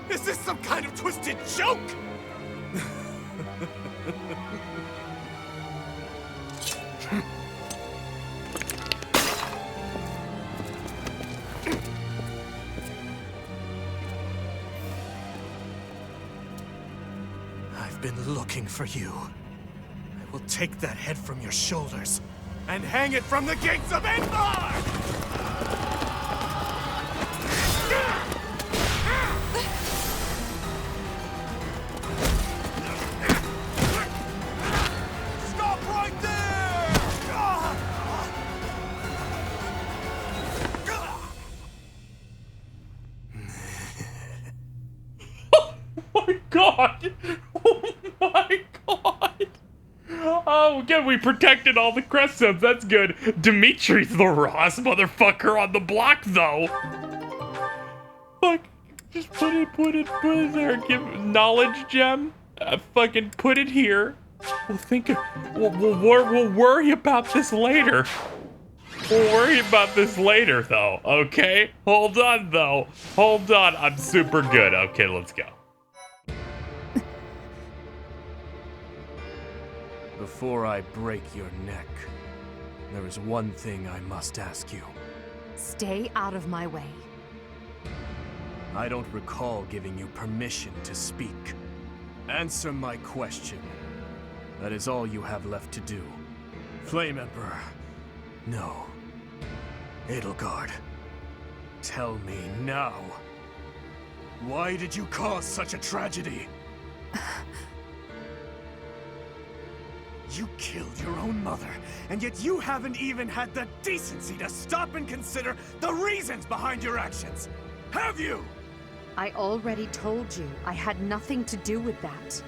Is this some kind of twisted joke? I've been looking for you. I will take that head from your shoulders and hang it from the gates of Emblem! God! Oh my God! Oh, again, we protected all the crest zones. That's good. Dimitri's the rawest motherfucker on the block, though. Fuck. Just put it there. Give knowledge gem. Fucking put it here. We'll worry about this later. We'll worry about this later, though. Okay? Hold on, though. Hold on. I'm super good. Okay, let's go. Before I break your neck, there is one thing I must ask you. Stay out of my way. I don't recall giving you permission to speak. Answer my question. That is all you have left to do. Flame Emperor. No. Edelgard. Tell me now. Why did you cause such a tragedy? You killed your own mother, and yet you haven't even had the decency to stop and consider the reasons behind your actions. Have you? I already told you I had nothing to do with that.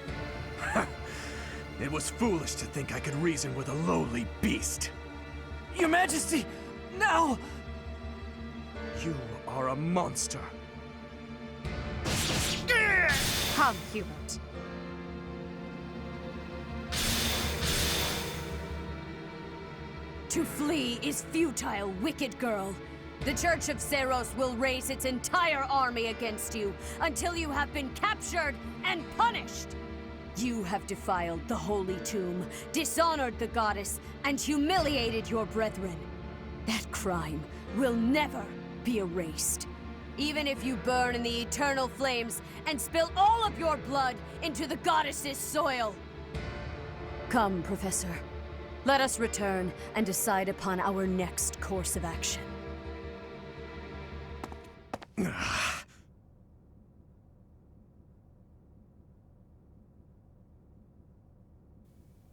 It was foolish to think I could reason with a lowly beast. Your Majesty, no! You are a monster. Come, Hubert. To flee is futile, wicked girl. The Church of Seiros will raise its entire army against you until you have been captured and punished. You have defiled the holy tomb, dishonored the goddess, and humiliated your brethren. That crime will never be erased. Even if you burn in the eternal flames and spill all of your blood into the goddess's soil. Come, Professor. Let us return and decide upon our next course of action.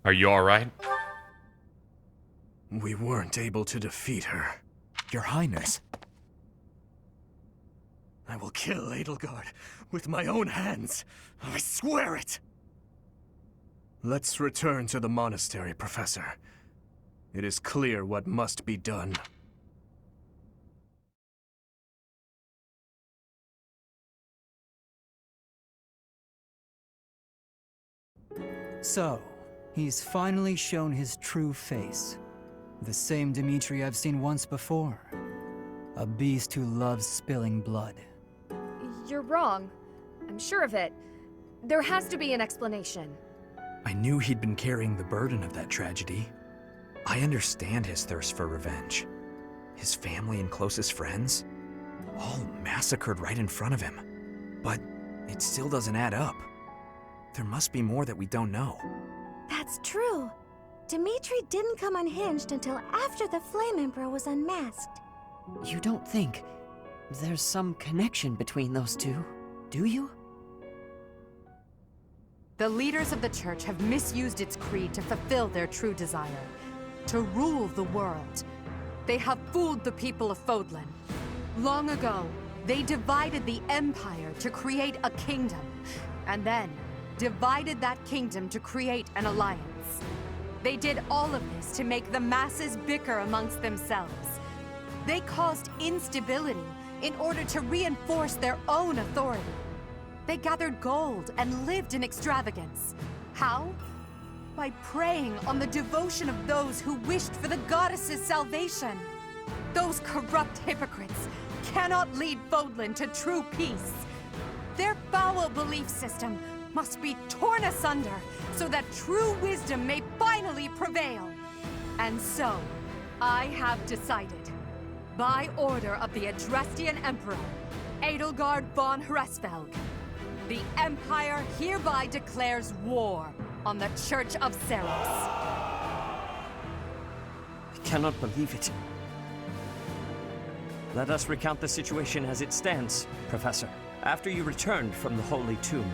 Are you alright? We weren't able to defeat her. Your Highness. I will kill Edelgard with my own hands. I swear it! Let's return to the monastery, Professor. It is clear what must be done. So, he's finally shown his true face. The same Dimitri I've seen once before. A beast who loves spilling blood. You're wrong. I'm sure of it. There has to be an explanation. I knew he'd been carrying the burden of that tragedy. I understand his thirst for revenge. His family and closest friends, all massacred right in front of him. But it still doesn't add up. There must be more that we don't know. That's true. Dimitri didn't come unhinged until after the Flame Emperor was unmasked. You don't think there's some connection between those two, do you? The leaders of the Church have misused its creed to fulfill their true desire. To rule the world. They have fooled the people of Fodlan. Long ago, they divided the Empire to create a kingdom. And then, divided that kingdom to create an alliance. They did all of this to make the masses bicker amongst themselves. They caused instability in order to reinforce their own authority. They gathered gold and lived in extravagance. How? by preying on the devotion of those who wished for the goddess's salvation. Those corrupt hypocrites cannot lead Fodlan to true peace. Their foul belief system must be torn asunder so that true wisdom may finally prevail. And so, I have decided, by order of the Adrestian Emperor, Edelgard von Hresvelg, the Empire hereby declares war on the Church of Seros. I cannot believe it. Let us recount the situation as it stands, Professor. After you returned from the Holy Tomb,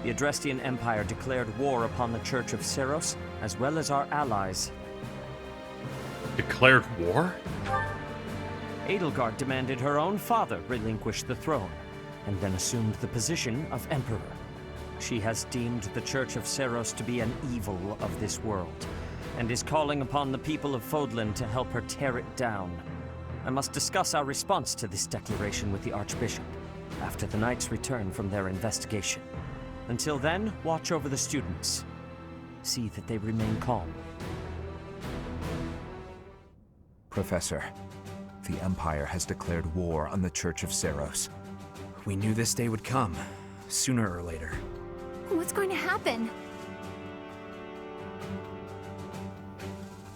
the Adrestian Empire declared war upon the Church of Seros, as well as our allies. Declared war? Edelgard demanded her own father relinquish the throne, and then assumed the position of Emperor. She has deemed the Church of Seros to be an evil of this world, and is calling upon the people of Fodlan to help her tear it down. I must discuss our response to this declaration with the Archbishop, after the Knights return from their investigation. Until then, watch over the students. See that they remain calm. Professor, the Empire has declared war on the Church of Seros. We knew this day would come, sooner or later. What's going to happen?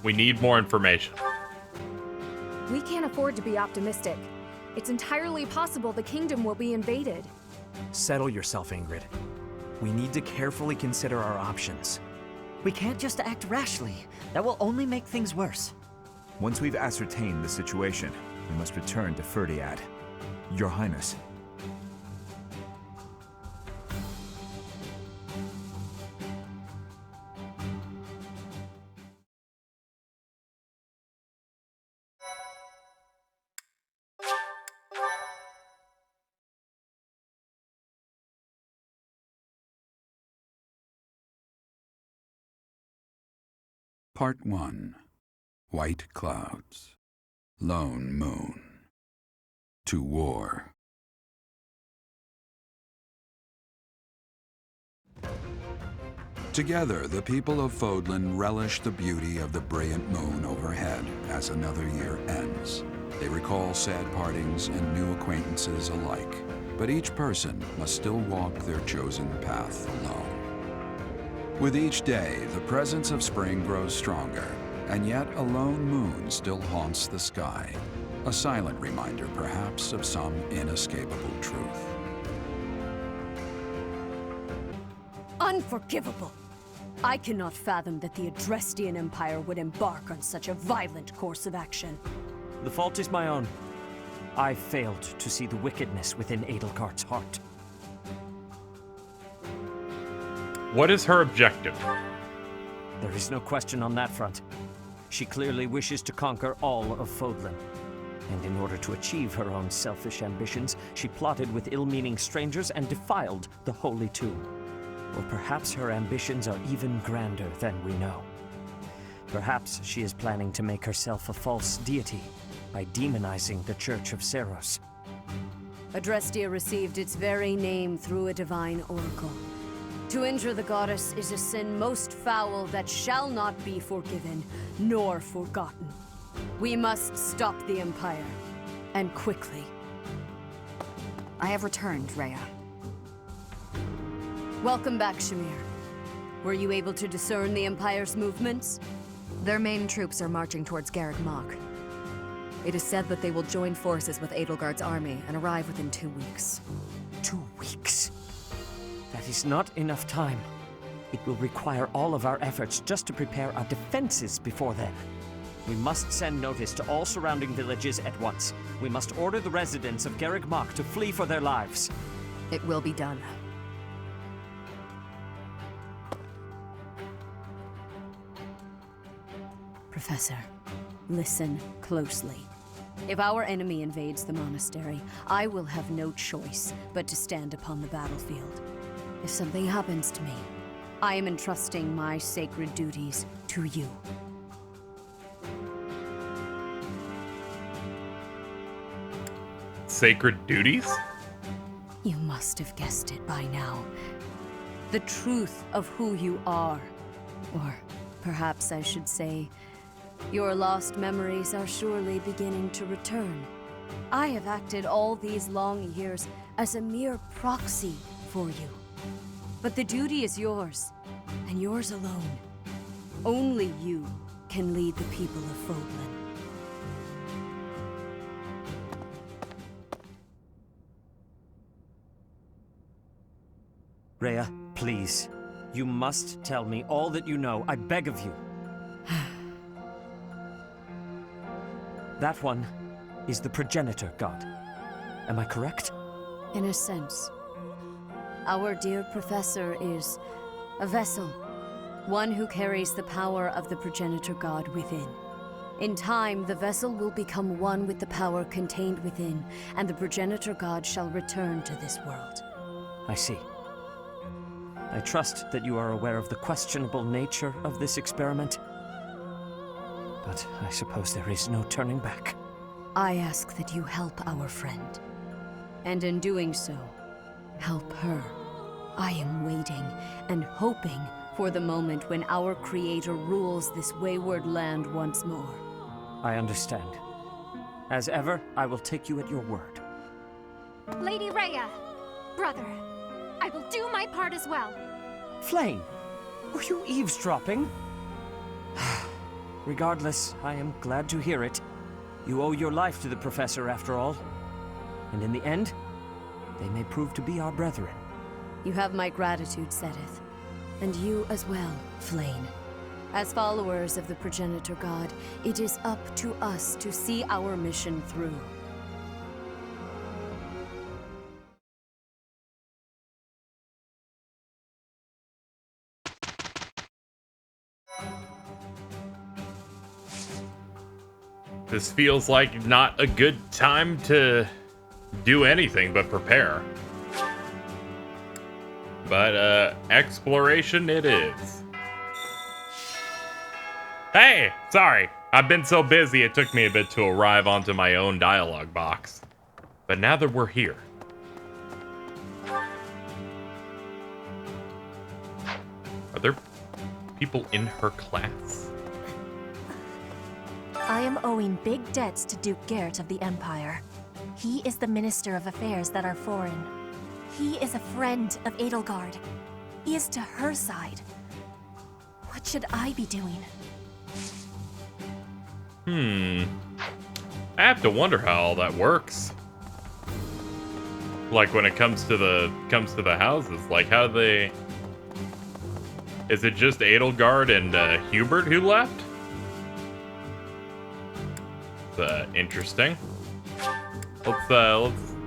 We need more information. We can't afford to be optimistic. It's entirely possible the kingdom will be invaded. Settle yourself, Ingrid. We need to carefully consider our options. We can't just act rashly. That will only make things worse. Once we've ascertained the situation, we must return to Ferdiad. Your Highness. Part 1. White Clouds. Lone Moon. To War. Together, the people of Fodlan relish the beauty of the brilliant moon overhead as another year ends. They recall sad partings and new acquaintances alike, but each person must still walk their chosen path alone. With each day, the presence of spring grows stronger, and yet a lone moon still haunts the sky, a silent reminder, perhaps, of some inescapable truth. Unforgivable! I cannot fathom that the Adrestian Empire would embark on such a violent course of action. The fault is my own. I failed to see the wickedness within Edelgard's heart. What is her objective? There is no question on that front. She clearly wishes to conquer all of Fodlan. And in order to achieve her own selfish ambitions, she plotted with ill-meaning strangers and defiled the Holy Tomb. Or perhaps her ambitions are even grander than we know. Perhaps she is planning to make herself a false deity by demonizing the Church of Seros. Adrestia received its very name through a divine oracle. To injure the goddess is a sin most foul that shall not be forgiven, nor forgotten. We must stop the Empire, and quickly. I have returned, Rhea. Welcome back, Shamir. Were you able to discern the Empire's movements? Their main troops are marching towards Garreg Mach. It is said that they will join forces with Edelgard's army and arrive within 2 weeks. 2 weeks? That is not enough time. It will require all of our efforts just to prepare our defenses before then. We must send notice to all surrounding villages at once. We must order the residents of Garreg Mach to flee for their lives. It will be done. Professor, listen closely. If our enemy invades the monastery, I will have no choice but to stand upon the battlefield. If something happens to me, I am entrusting my sacred duties to you. Sacred duties? You must have guessed it by now. The truth of who you are. Or perhaps I should say, your lost memories are surely beginning to return. I have acted all these long years as a mere proxy for you. But the duty is yours, and yours alone. Only you can lead the people of Fodlan. Rhea, please. You must tell me all that you know. I beg of you. That one is the progenitor god. Am I correct? In a sense. Our dear professor is a vessel. One who carries the power of the progenitor god within. In time, the vessel will become one with the power contained within, and the progenitor god shall return to this world. I see. I trust that you are aware of the questionable nature of this experiment. But I suppose there is no turning back. I ask that you help our friend. And in doing so, help her. I am waiting and hoping for the moment when our creator rules this wayward land once more. I understand. As ever, I will take you at your word. Lady Rhea, brother, I will do my part as well. Flame, were you eavesdropping? Regardless, I am glad to hear it. You owe your life to the Professor, after all. And in the end, they may prove to be our brethren. You have my gratitude, Sedith. And you as well, Flame. As followers of the progenitor god, it is up to us to see our mission through. This feels like not a good time to do anything but prepare. But, exploration it is. Hey! Sorry, I've been so busy it took me a bit to arrive onto my own dialogue box. But now that we're here... Are there people in her class? I am owing big debts to Duke Garrett of the Empire. He is the Minister of Affairs that are foreign. He is a friend of Edelgard. He is to her side. What should I be doing? I have to wonder how all that works. Like when it comes to the houses, like how they... Is it just Edelgard and Hubert who left? Interesting. Let's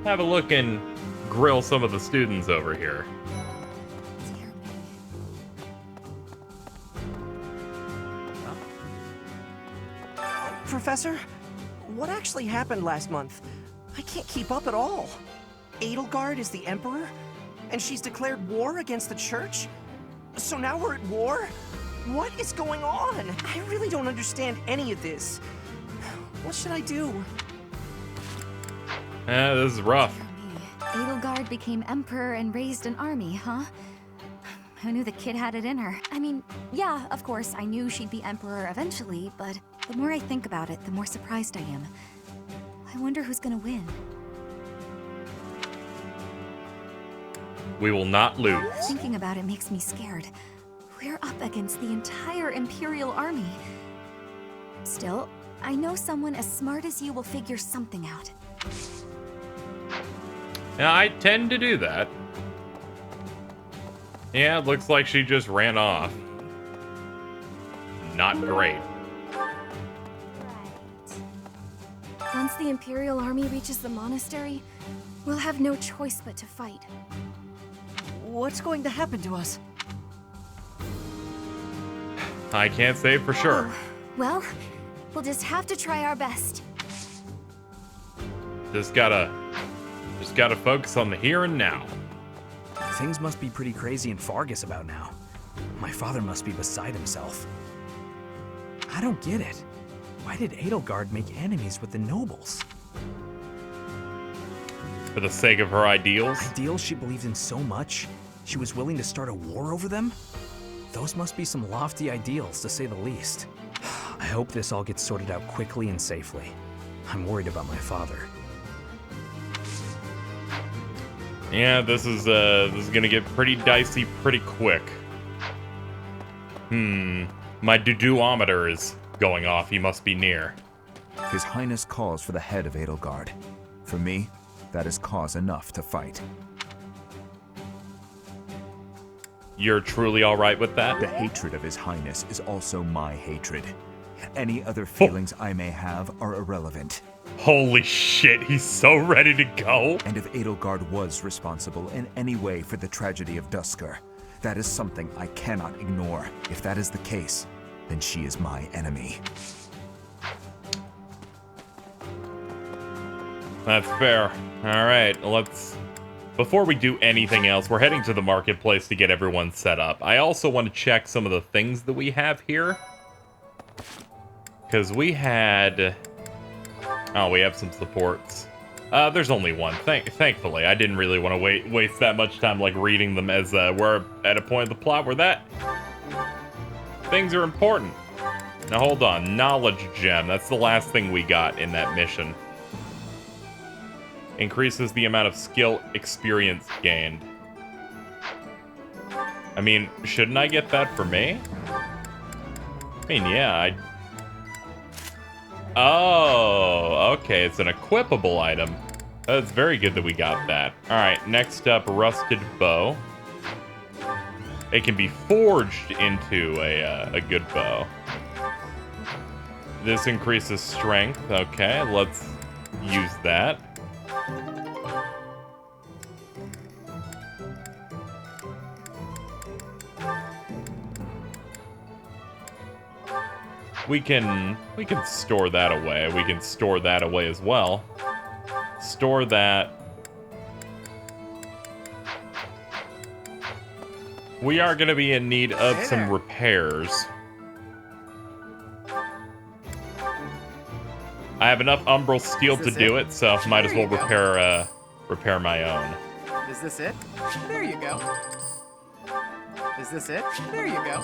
have a look and grill some of the students over here. Professor, what actually happened last month? I can't keep up at all. Edelgard is the Emperor, and she's declared war against the Church? So now we're at war? What is going on? I really don't understand any of this. What should I do? This is rough. Edelgard became emperor and raised an army, huh? Who knew the kid had it in her? I mean, yeah, of course, I knew she'd be emperor eventually, but the more I think about it, the more surprised I am. I wonder who's gonna win. We will not lose. Thinking about it makes me scared. We're up against the entire Imperial army. Still, I know someone as smart as you will figure something out. Yeah, I tend to do that. Yeah, it looks like she just ran off. Not great. Once the Imperial army reaches the monastery, we'll have no choice but to fight. What's going to happen to us? I can't say for sure. Well, we'll just have to try our best. Just gotta focus on the here and now. Things must be pretty crazy in Fargus about now. My father must be beside himself. I don't get it. Why did Edelgard make enemies with the nobles? For the sake of her ideals? Ideals she believed in so much, she was willing to start a war over them? Those must be some lofty ideals, to say the least. I hope this all gets sorted out quickly and safely. I'm worried about my father. Yeah, this is gonna get pretty dicey pretty quick. My duduometer is going off. He must be near. His Highness calls for the head of Edelgard. For me, that is cause enough to fight. You're truly alright with that? The hatred of His Highness is also my hatred. Any other feelings I may have are irrelevant. Holy shit, he's so ready to go. And if Edelgard was responsible in any way for the tragedy of Duskur, that is something I cannot ignore. If that is the case, then she is my enemy. That's fair. Alright, let's... Before we do anything else, we're heading to the marketplace to get everyone set up. I also want to check some of the things that we have here. Because we had... Oh, we have some supports. There's only one. Thankfully, I didn't really want to waste that much time like reading them, as we're at a point of the plot where things are important. Now hold on, knowledge gem. That's the last thing we got in that mission. Increases the amount of skill experience gained. I mean, shouldn't I get that for me? I mean, yeah, Oh, okay, it's an equipable item. That's very good that we got that. Alright, next up, rusted bow. It can be forged into a good bow. This increases strength. Okay, let's use that. We can store that away. We can store that away as well. Store that. We are going to be in need of some repairs. I have enough umbral steel to do it, so might as well repair my own. Is this it? There you go. Is this it? There you go.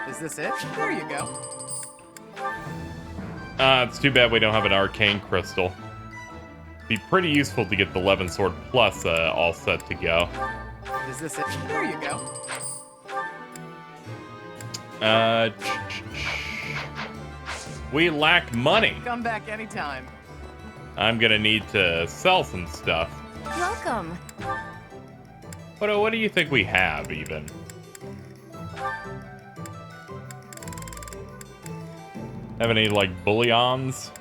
Is this it? There you go. It's too bad we don't have an arcane crystal. Be pretty useful to get the Levin Sword Plus all set to go. Is this it? There you go. We lack money. Come back anytime. I'm gonna need to sell some stuff. Welcome. What do you think we have, even? Have any, like, bullions?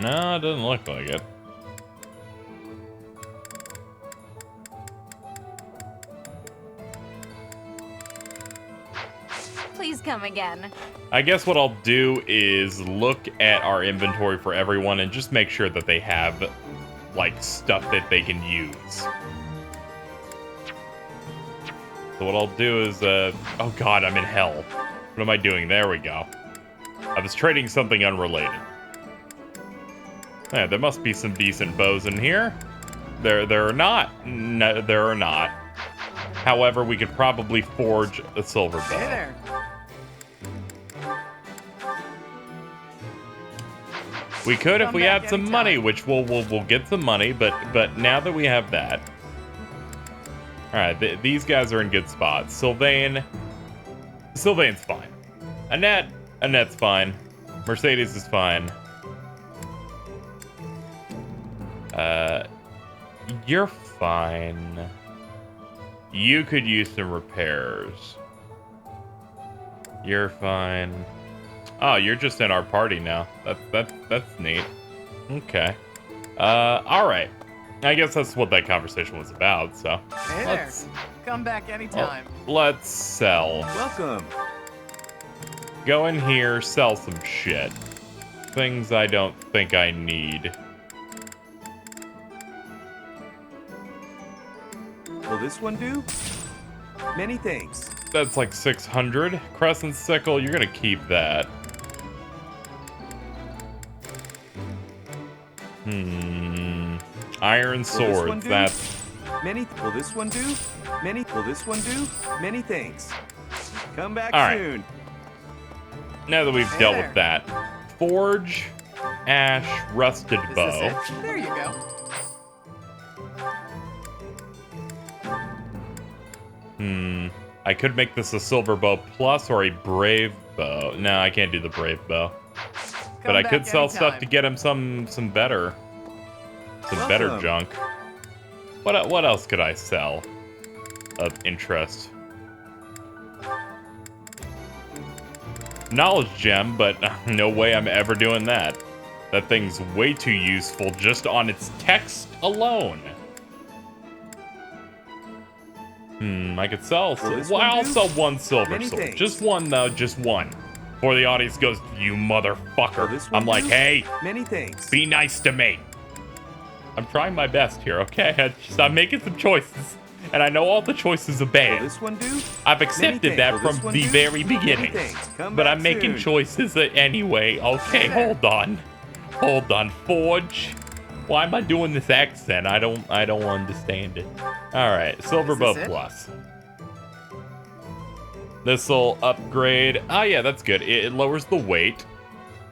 No, it doesn't look like it. Please come again. I guess what I'll do is look at our inventory for everyone and just make sure that they have, like, stuff that they can use. So what I'll do is, oh god, I'm in hell. What am I doing? There we go. I was trading something unrelated. Yeah, there must be some decent bows in here. There are not. No, there are not. However, we could probably forge a silver bow. Hey there. We could if we had some money, which we'll get some money, but now that we have that. Alright, these guys are in good spots. Sylvain's fine. Annette's fine. Mercedes is fine. You're fine. You could use some repairs. You're fine. Oh, you're just in our party now. That's neat. Okay. Alright. I guess that's what that conversation was about, so. Hey there. Come back anytime. Let's sell. Welcome. Go in here, sell some shit. Things I don't think I need. Will this one do? Many thanks. That's like 600. Crescent Sickle, you're gonna keep that. Iron Swords, that's... Will this one do? Will this one do? Many thanks. Come back All right. soon. Now that we've dealt with that, forge, ash, rusted Is bow. this it? There you go. I could make this a silver bow plus or a brave bow. No, I can't do the brave bow. But I could sell stuff to get him some better junk. What else could I sell of interest? Knowledge gem, but no way I'm ever doing that. That thing's way too useful just on its text alone. I could sell. Well, I'll sell one silver sword. Just one, though. Just one. Before the audience goes, "You motherfucker." I'm like, hey, many thanks. Be nice to me. I'm trying my best here, okay? I'm making some choices. And I know all the choices are bad. Will this one do? I've accepted that from the very beginning. But I'm making soon. choices anyway. Okay, hold on. Hold on, Forge. Why am I doing this accent? I don't understand it. Alright, Silver Bow Plus. This'll upgrade. Oh yeah, that's good. It lowers the weight.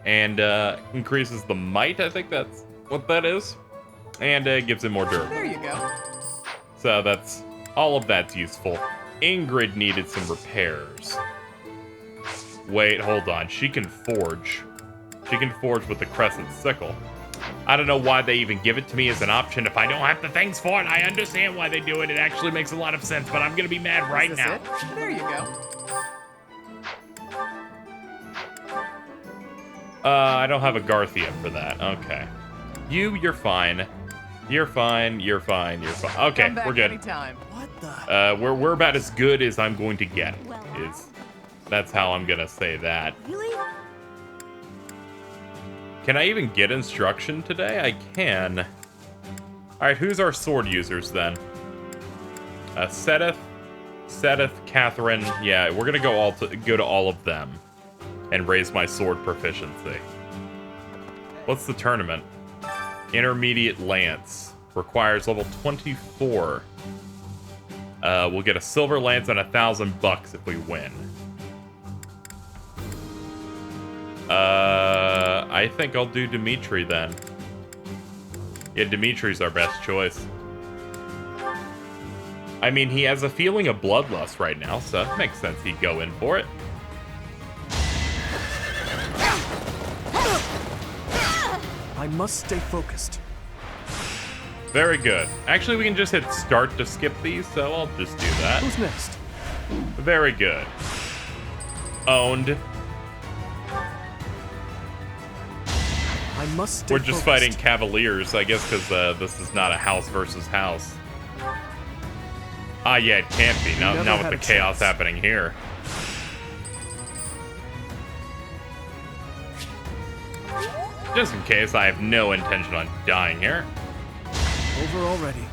And increases the might, I think that's what that is. And gives it more durability. There you go. So that's all of that's useful. Ingrid needed some repairs. Wait, hold on. She can forge. She can forge with the crescent sickle. I don't know why they even give it to me as an option if I don't have the things for it. I understand why they do it. It actually makes a lot of sense, but I'm gonna be mad right now. It? There you go. I don't have a Garthia for that. Okay. You're fine. You're fine. You're fine. You're fine. Okay, we're good. Anytime. What the? We're about as good as I'm going to get. That's how I'm gonna say that. Really? Can I even get instruction today? I can. Alright, who's our sword users then? Seth, Catherine. Yeah, we're gonna go to all of them and raise my sword proficiency. What's the tournament? Intermediate Lance. Requires level 24. We'll get a silver lance and $1,000 if we win. I think I'll do Dimitri then. Yeah, Dimitri's our best choice. I mean, he has a feeling of bloodlust right now, so it makes sense he'd go in for it. I must stay focused. Very good. Actually, we can just hit start to skip these, so I'll just do that. Who's next? Very good. Owned. I must stay We're just focused. fighting Cavaliers, I guess, because this is not a house versus house. Ah, yeah, it can't be. Not with the chaos happening here. Just in case, I have no intention on dying here. Over already.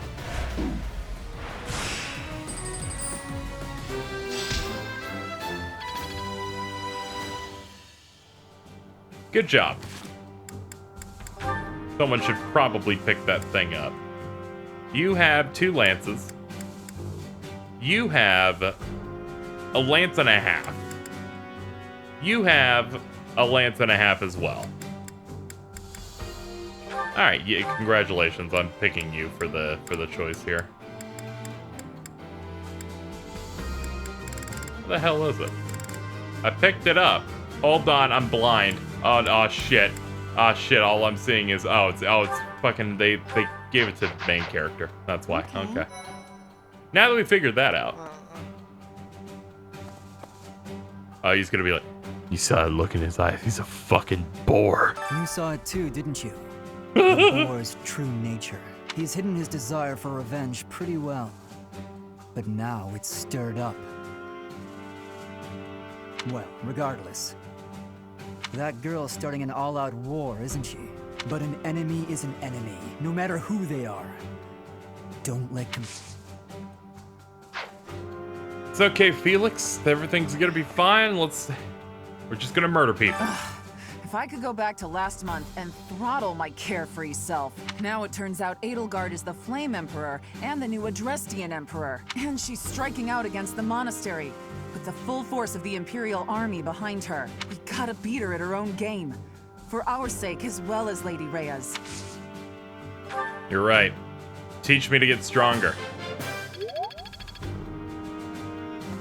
Good job. Someone should probably pick that thing up. You have 2 lances. You have a lance and a half. You have a lance and a half as well. Alright, yeah, congratulations on picking you for the choice here. What the hell is it? I picked it up. Hold on, I'm blind. Oh shit. Oh shit, all I'm seeing is it's fucking they gave it to the main character. That's why. Okay. Now that we figured that out. Oh, he's gonna be like, you saw a look in his eyes. He's a fucking bore. You saw it too, didn't you? The boar's true nature. He's hidden his desire for revenge pretty well. But now it's stirred up. Well, regardless. That girl's starting an all-out war, isn't she? But an enemy is an enemy, no matter who they are. Don't let them... It's okay, Felix. Everything's gonna be fine. We're just gonna murder people. If I could go back to last month and throttle my carefree self. Now it turns out Edelgard is the Flame Emperor and the new Adrestian Emperor. And she's striking out against the monastery with the full force of the Imperial Army behind her. We gotta beat her at her own game. For our sake as well as Lady Rhea's. You're right. Teach me to get stronger.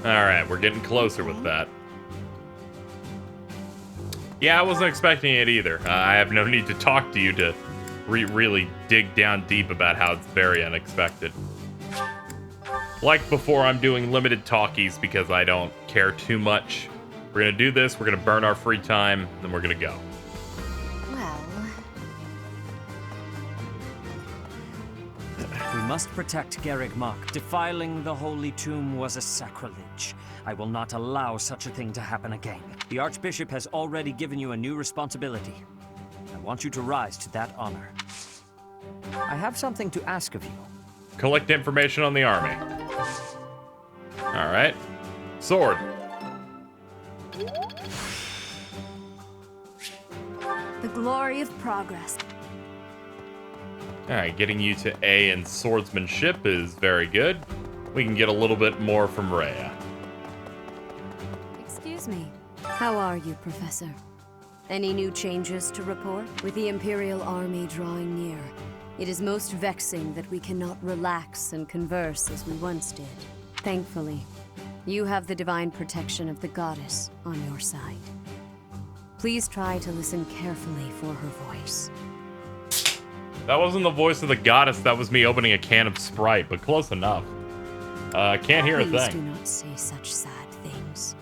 Alright, we're getting closer with that. Yeah, I wasn't expecting it either. I have no need to talk to you to really dig down deep about how it's very unexpected. Like before, I'm doing limited talkies because I don't care too much. We're gonna do this, we're gonna burn our free time, then we're gonna go. Well... We must protect Garreg Mach. Defiling the Holy Tomb was a sacrilege. I will not allow such a thing to happen again. The Archbishop has already given you a new responsibility. I want you to rise to that honor. I have something to ask of you. Collect information on the army. Alright. Sword. The glory of progress. Alright, getting you to A in swordsmanship is very good. We can get a little bit more from Rhea. Excuse me. How are you, Professor? Any new changes to report? With the Imperial Army drawing near, it is most vexing that we cannot relax and converse as we once did. Thankfully, you have the divine protection of the goddess on your side. Please try to listen carefully for her voice. That wasn't the voice of the goddess, that was me opening a can of Sprite, but close enough. Can't hear a Please thing. do not say such sad things.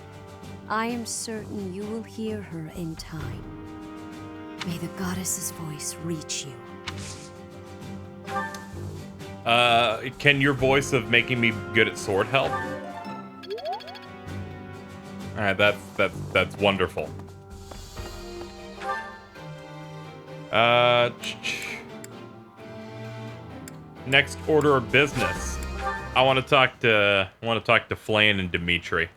I am certain you will hear her in time. May the goddess's voice reach you. Can your voice of making me good at sword help? Alright, that's wonderful. Next order of business. I want to talk to Flane and Dimitri.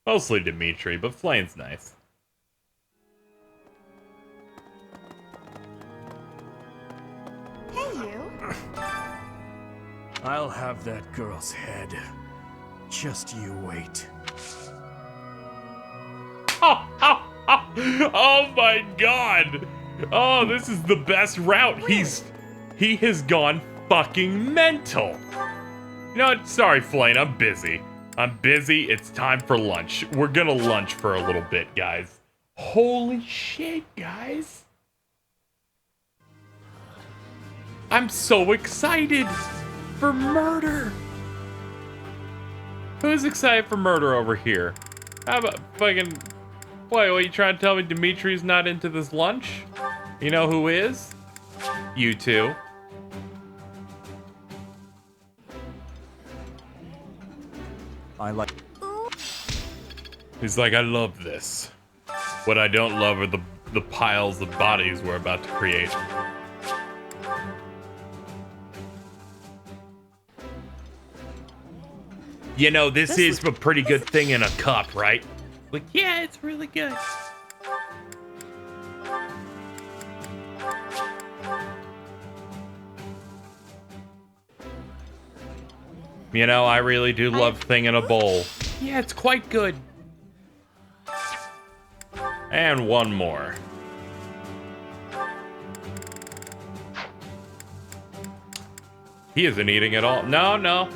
Mostly Dimitri, but Flane's nice. Hey, you. I'll have that girl's head. Just you wait. Oh my god! Oh, this is the best route. He has gone fucking mental. You know what? Sorry, Flane, I'm busy. It's time for lunch. We're gonna lunch for a little bit, guys. Holy shit, guys. I'm so excited for murder. Who's excited for murder over here? How about fucking... Wait, what, you trying to tell me Dimitri's not into this lunch? You know who is? You two. He's like, I love this. What I don't love are the piles of bodies we're about to create. You know, this is a pretty good thing in a cup, right? Like, yeah, it's really good. You know, I really do love thing in a bowl. Yeah, it's quite good. And one more. He isn't eating at all. No, no.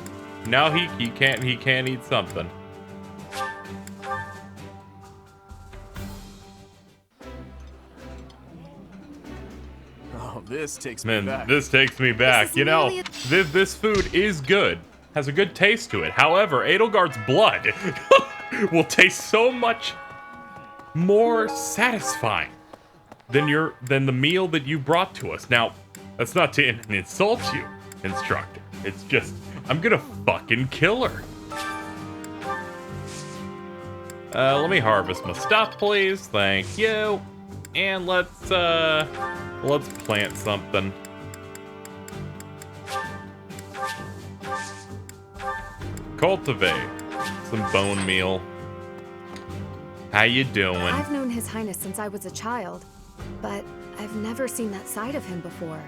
No, he can't eat something. Oh, this takes me back. This takes me back. You know, this food is good. Has a good taste to it. However, Edelgard's blood will taste so much more satisfying than the meal that you brought to us. Now, that's not to insult you, instructor. It's just, I'm gonna fucking kill her. Let me harvest my stuff, please. Thank you. And let's plant something. Cultivate some bone meal. How you doing? I've known His Highness since I was a child, but I've never seen that side of him before.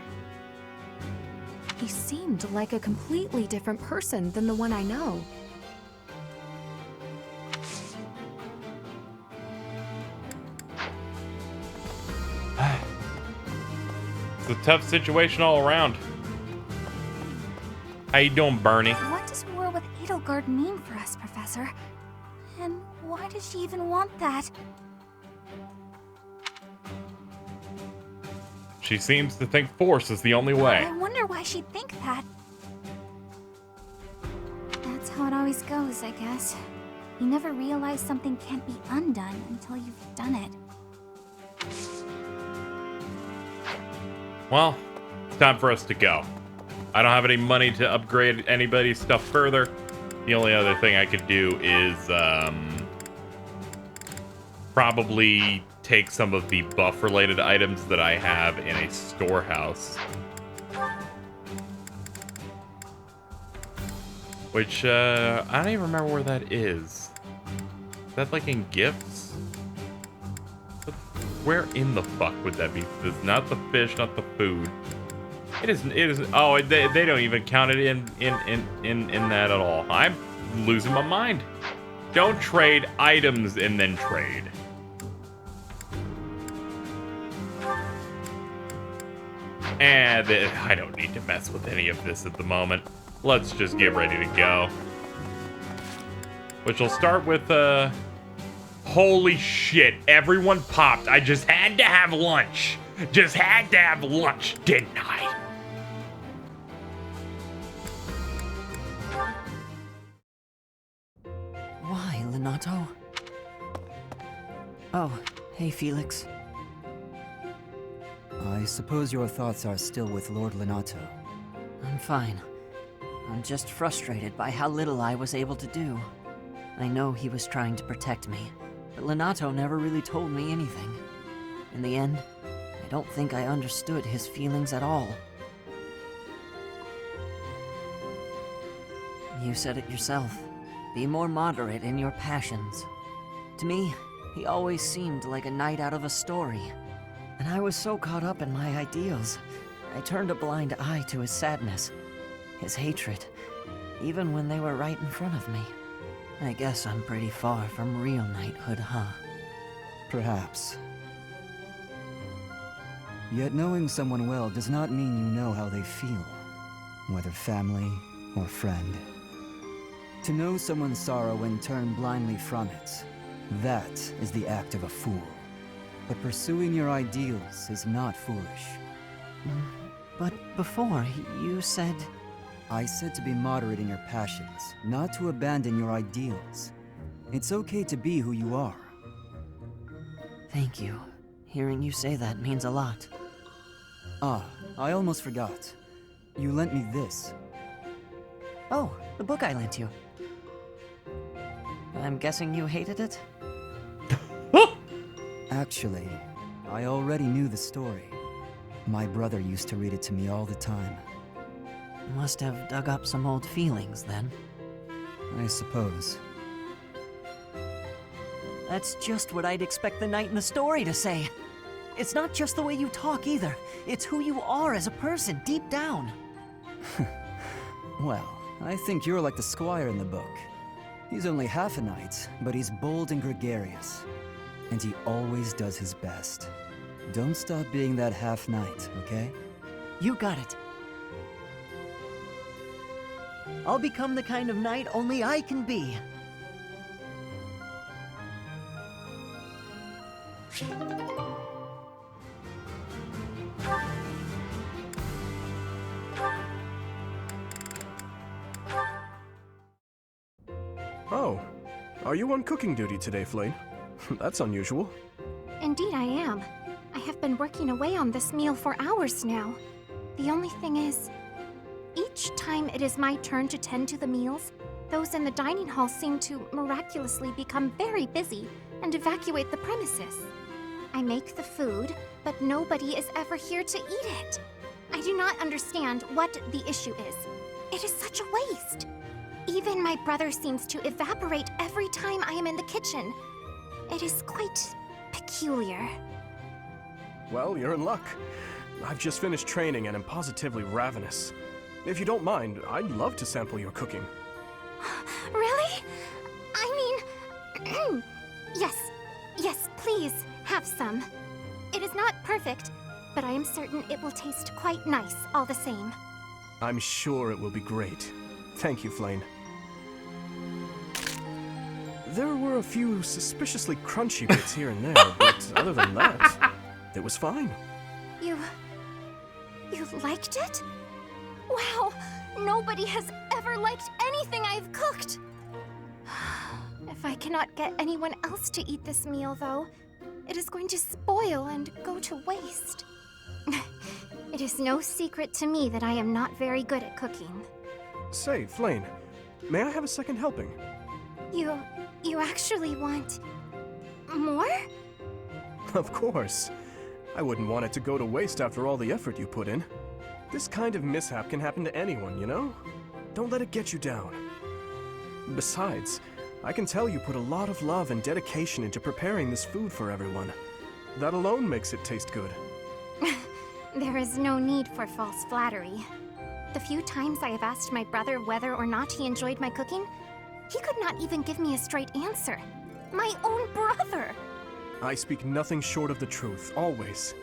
He seemed like a completely different person than the one I know. It's a tough situation all around. How you doing, Bernie? What does war with Edelgard mean for us, Professor? And why does she even want that? She seems to think force is the only way. I wonder why she'd think that. That's how it always goes, I guess. You never realize something can't be undone until you've done it. Well, it's time for us to go. I don't have any money to upgrade anybody's stuff further. The only other thing I could do is probably take some of the buff-related items that I have in a storehouse. Which, I don't even remember where that is. Is that like in gifts? Where in the fuck would that be? It's not the fish, not the food. It isn't, oh, they don't even count it in that at all. I'm losing my mind. Don't trade items and then trade. And I don't need to mess with any of this at the moment. Let's just get ready to go. Which will start with, holy shit, everyone popped. I just had to have lunch. Just had to have lunch, didn't I? Why, Lenato? Oh, hey, Felix. I suppose your thoughts are still with Lord Lenato. I'm fine. I'm just frustrated by how little I was able to do. I know he was trying to protect me, but Lenato never really told me anything. In the end, I don't think I understood his feelings at all. You said it yourself. Be more moderate in your passions. To me, he always seemed like a knight out of a story. And I was so caught up in my ideals, I turned a blind eye to his sadness, his hatred, even when they were right in front of me. I guess I'm pretty far from real knighthood, huh? Perhaps. Yet knowing someone well does not mean you know how they feel, whether family or friend. To know someone's sorrow and turn blindly from it, that is the act of a fool. But pursuing your ideals is not foolish. But before, you said... I said to be moderate in your passions, not to abandon your ideals. It's okay to be who you are. Thank you. Hearing you say that means a lot. Ah, I almost forgot. You lent me this. Oh, the book I lent you. I'm guessing you hated it? Actually, I already knew the story. My brother used to read it to me all the time. Must have dug up some old feelings, then. I suppose. That's just what I'd expect the knight in the story to say. It's not just the way you talk, either. It's who you are as a person, deep down. Well, I think you're like the squire in the book. He's only half a knight, but he's bold and gregarious. And he always does his best. Don't stop being that half-knight, okay? You got it. I'll become the kind of knight only I can be. Oh, are you on cooking duty today, Flame? That's unusual. Indeed I am. I have been working away on this meal for hours now. The only thing is, each time it is my turn to tend to the meals, those in the dining hall seem to miraculously become very busy and evacuate the premises. I make the food, but nobody is ever here to eat it. I do not understand what the issue is. It is such a waste. Even my brother seems to evaporate every time I am in the kitchen. It is quite peculiar. Well, you're in luck. I've just finished training and am positively ravenous. If you don't mind, I'd love to sample your cooking. Really? I mean, yes, please, have some. It is not perfect, but I am certain it will taste quite nice all the same. I'm sure it will be great. Thank you, Flane. There were a few suspiciously crunchy bits here and there, but other than that, it was fine. You liked it? Wow, nobody has ever liked anything I've cooked! If I cannot get anyone else to eat this meal, though, it is going to spoil and go to waste. It is no secret to me that I am not very good at cooking. Say, Flane, may I have a second helping? You actually want more? Of course. I wouldn't want it to go to waste after all the effort you put in. This kind of mishap can happen to anyone, you know? Don't let it get you down. Besides, I can tell you put a lot of love and dedication into preparing this food for everyone. That alone makes it taste good. There is no need for false flattery. The few times I have asked my brother whether or not he enjoyed my cooking, he could not even give me a straight answer. My own brother! I speak nothing short of the truth, always.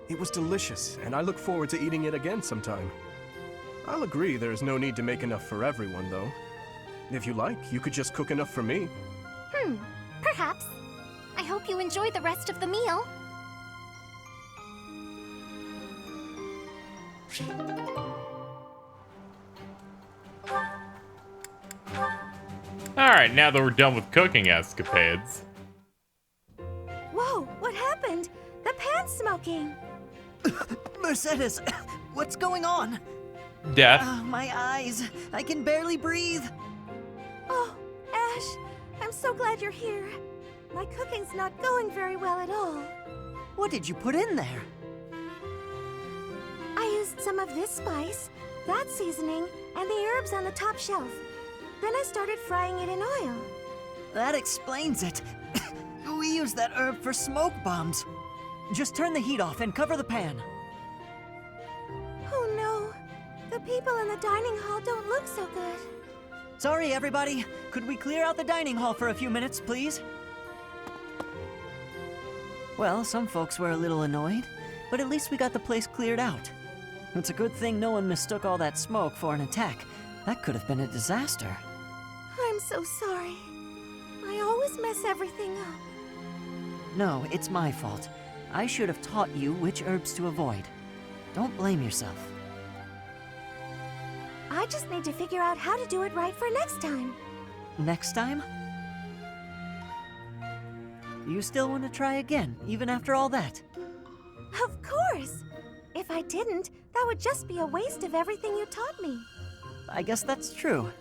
It was delicious, and I look forward to eating it again sometime. I'll agree there is no need to make enough for everyone, though. If you like, you could just cook enough for me. Perhaps. I hope you enjoy the rest of the meal. Alright, now that we're done with cooking escapades. Whoa, what happened? The pan's smoking. Mercedes, what's going on? Death. My eyes. I can barely breathe. Oh, Ash, I'm so glad you're here. My cooking's not going very well at all. What did you put in there? I used some of this spice, that seasoning, and the herbs on the top shelf. Then I started frying it in oil. That explains it. We use that herb for smoke bombs. Just turn the heat off and cover the pan. Oh no, the people in the dining hall don't look so good. Sorry, everybody. Could we clear out the dining hall for a few minutes, please? Well, some folks were a little annoyed, but at least we got the place cleared out. It's a good thing no one mistook all that smoke for an attack. That could have been a disaster. I'm so sorry. I always mess everything up. No, it's my fault. I should have taught you which herbs to avoid. Don't blame yourself. I just need to figure out how to do it right for next time. Next time? You still want to try again, even after all that? Of course! If I didn't, that would just be a waste of everything you taught me. I guess that's true.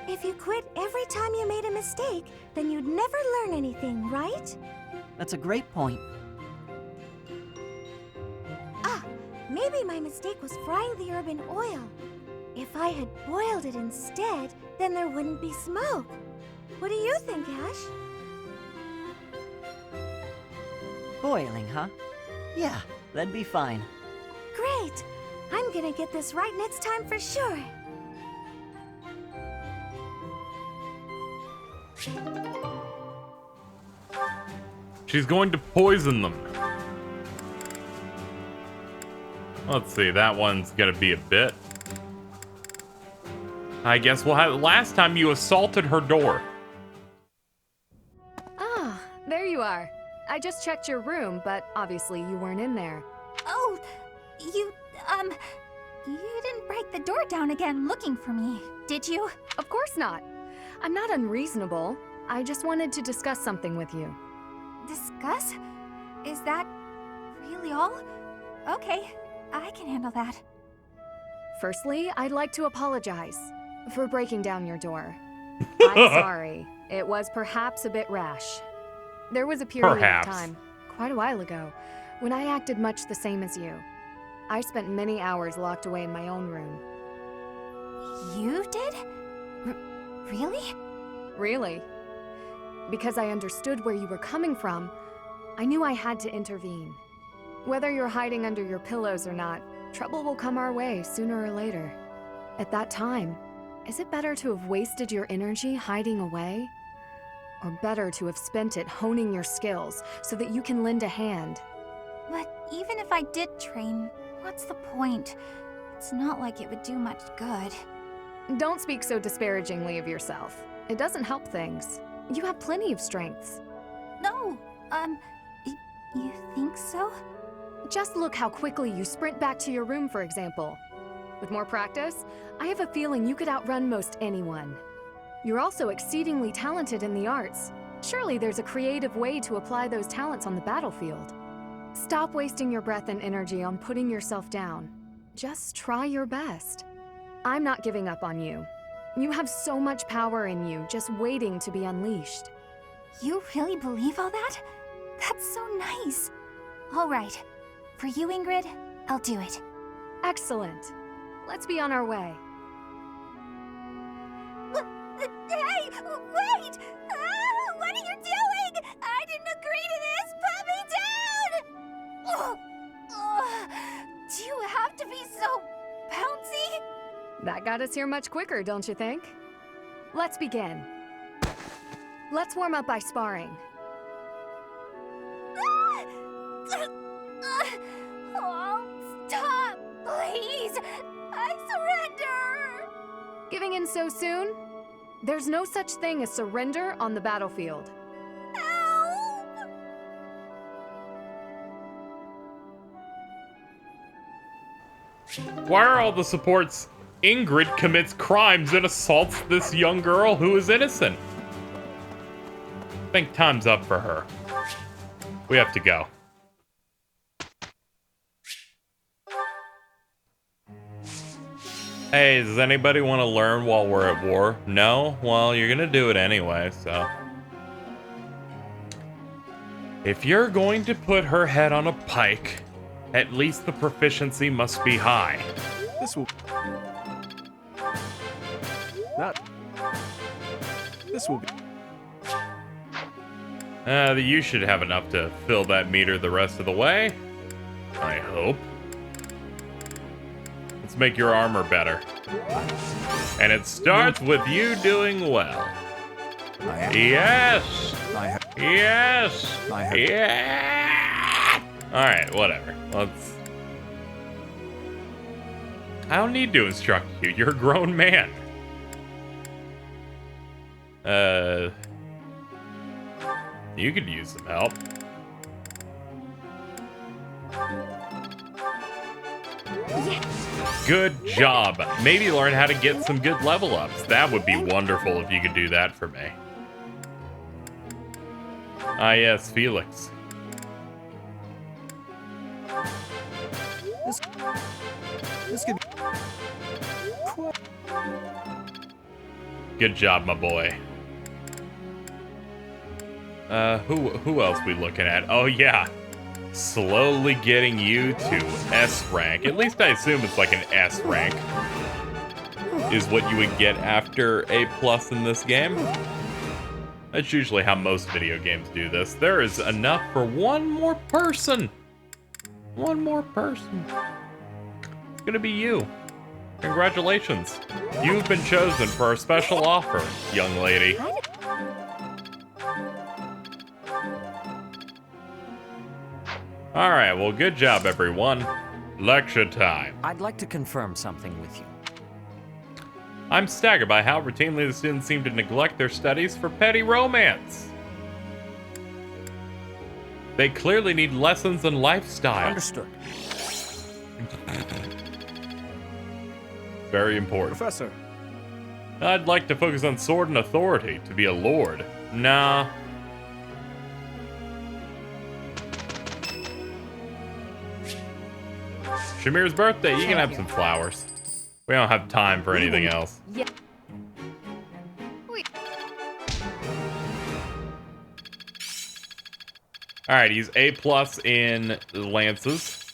If you quit every time you made a mistake, then you'd never learn anything, right? That's a great point. Maybe my mistake was frying the herb in oil. If I had boiled it instead, then there wouldn't be smoke. What do you think, Ash? Boiling, huh? Yeah, that'd be fine. Great! I'm gonna get this right next time for sure. She's going to poison them. Let's see, that one's gonna be a bit. I guess we'll have. Last time you assaulted her door. Ah, there you are. I just checked your room, but obviously you weren't in there. Oh, you didn't break the door down again looking for me, did you? Of course not. I'm not unreasonable. I just wanted to discuss something with you. Discuss? Is that really all? Okay, I can handle that. Firstly, I'd like to apologize for breaking down your door. I'm sorry. It was perhaps a bit rash. There was a period of time, quite a while ago, when I acted much the same as you. I spent many hours locked away in my own room. You did? Really? Really. because I understood where you were coming from, I knew I had to intervene. Whether you're hiding under your pillows or not, trouble will come our way sooner or later. At that time, is it better to have wasted your energy hiding away? Or better to have spent it honing your skills so that you can lend a hand? But even if I did train, what's the point? It's not like it would do much good. Don't speak so disparagingly of yourself. It doesn't help things. You have plenty of strengths. No, you think so? Just look how quickly you sprint back to your room, for example. With more practice, I have a feeling you could outrun most anyone. You're also exceedingly talented in the arts. Surely there's a creative way to apply those talents on the battlefield. Stop wasting your breath and energy on putting yourself down. Just try your best. I'm not giving up on you. You have so much power in you, just waiting to be unleashed. You really believe all that? That's so nice. All right. For you, Ingrid, I'll do it. Excellent. Let's be on our way. Hey, wait! What are you doing? I didn't agree to this! Put me down! Do you have to be so bouncy? That got us here much quicker, don't you think? Let's begin. Let's warm up by sparring. Oh, stop, please! I surrender! Giving in so soon? There's no such thing as surrender on the battlefield. Help! Why are all the supports? Ingrid commits crimes and assaults this young girl who is innocent. I think time's up for her. We have to go. Hey, does anybody want to learn while we're at war? No? Well, you're gonna do it anyway, so. If you're going to put her head on a pike, at least the proficiency must be high. This will... This will be... You should have enough to fill that meter the rest of the way. I hope. Let's make your armor better. And it starts with you doing well. Yes! Yes! Yeah! Alright, whatever. Let's... I don't need to instruct you. You're a grown man. You could use some help. Good job. Maybe learn how to get some good level ups. That would be wonderful if you could do that for me. Ah, yes, Felix. This could... Good job, my boy. Who else we looking at? Oh, yeah. Slowly getting you to S rank. At least I assume it's like an S rank. Is what you would get after A+ in this game. That's usually how most video games do this. There is enough for one more person. One more person. It's gonna be you. Congratulations. You've been chosen for a special offer, young lady. Alright, well, good job, everyone. Lecture time. I'd like to confirm something with you. I'm staggered by how routinely the students seem to neglect their studies for petty romance. They clearly need lessons in lifestyle. Understood. Very important. Professor. I'd like to focus on sword and authority, to be a lord. Nah. Shamir's birthday, you can have some flowers. We don't have time for anything else. Yeah. Alright, he's A+ in lances.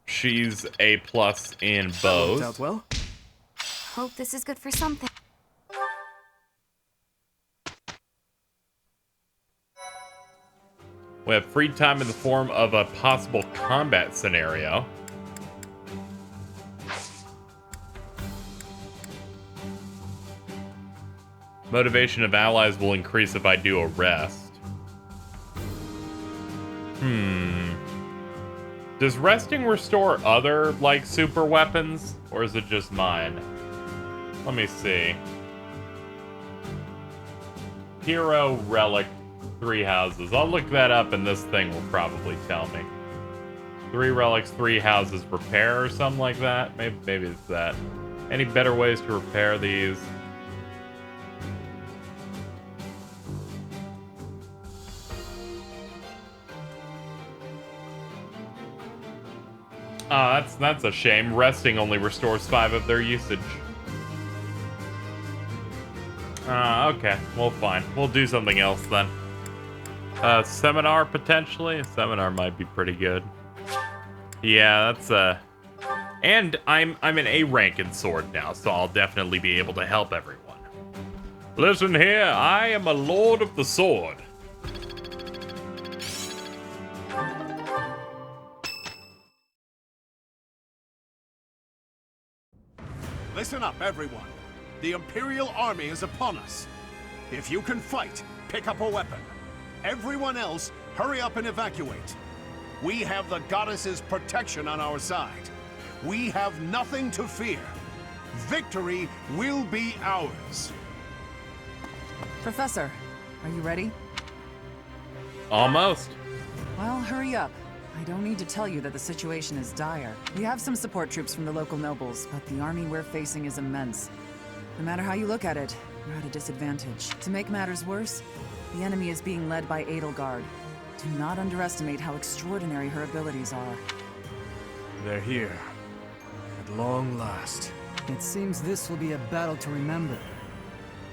She's A+ in bows. Out well. Hope this is good for something. We have free time in the form of a possible combat scenario. Motivation of allies will increase if I do a rest. Does resting restore other, like, super weapons? Or is it just mine? Let me see. Hero, relic, 3 houses. I'll look that up and this thing will probably tell me. 3 relics, 3 houses, repair or something like that? Maybe it's that. Any better ways to repair these? Ah, that's a shame. Resting only restores 5 of their usage. Okay. Well, fine. We'll do something else then. Seminar, potentially? Seminar might be pretty good. Yeah, that's, And I'm an A rank in sword now, so I'll definitely be able to help everyone. Listen here, I am a lord of the sword. Listen up, everyone. The Imperial Army is upon us. If you can fight, pick up a weapon. Everyone else, hurry up and evacuate. We have the goddess's protection on our side. We have nothing to fear. Victory will be ours. Professor, are you ready? Almost. Well, hurry up. I don't need to tell you that the situation is dire. We have some support troops from the local nobles, but the army we're facing is immense. No matter how you look at it, we're at a disadvantage. To make matters worse, the enemy is being led by Edelgard. Do not underestimate how extraordinary her abilities are. They're here. At long last. It seems this will be a battle to remember.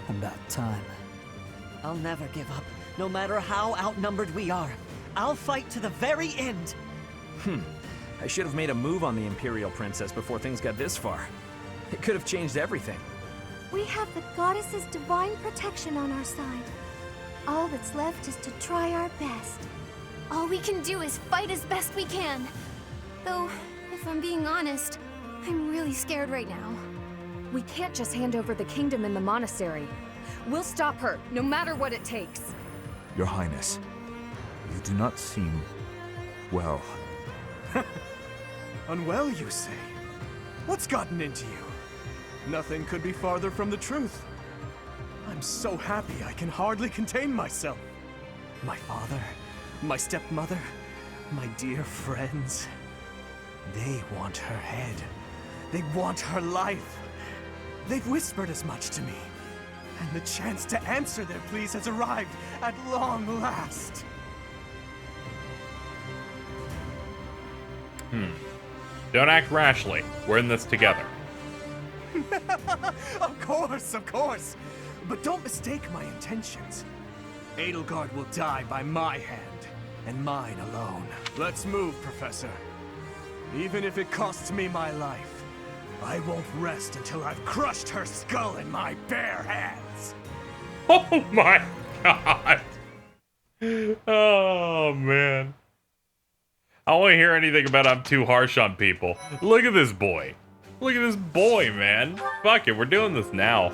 About time. I'll never give up, no matter how outnumbered we are. I'll fight to the very end. I should have made a move on the Imperial Princess before things got this far. It could have changed everything. We have the goddess's divine protection on our side. All that's left is to try our best. All we can do is fight as best we can. Though, if I'm being honest, I'm really scared right now. We can't just hand over the kingdom and the monastery. We'll stop her, no matter what it takes. Your Highness, you do not seem well. Unwell, you say? What's gotten into you? Nothing could be farther from the truth. I'm so happy I can hardly contain myself. My father, my stepmother, my dear friends. They want her head. They want her life. They've whispered as much to me. And the chance to answer their pleas has arrived at long last. Don't act rashly. We're in this together. Of course. But don't mistake my intentions. Edelgard will die by my hand, and mine alone. Let's move, Professor. Even if it costs me my life, I won't rest until I've crushed her skull in my bare hands. Oh my god. Oh man. I don't want to hear anything about I'm too harsh on people. Look at this boy. Look at this boy, man. Fuck it, we're doing this now.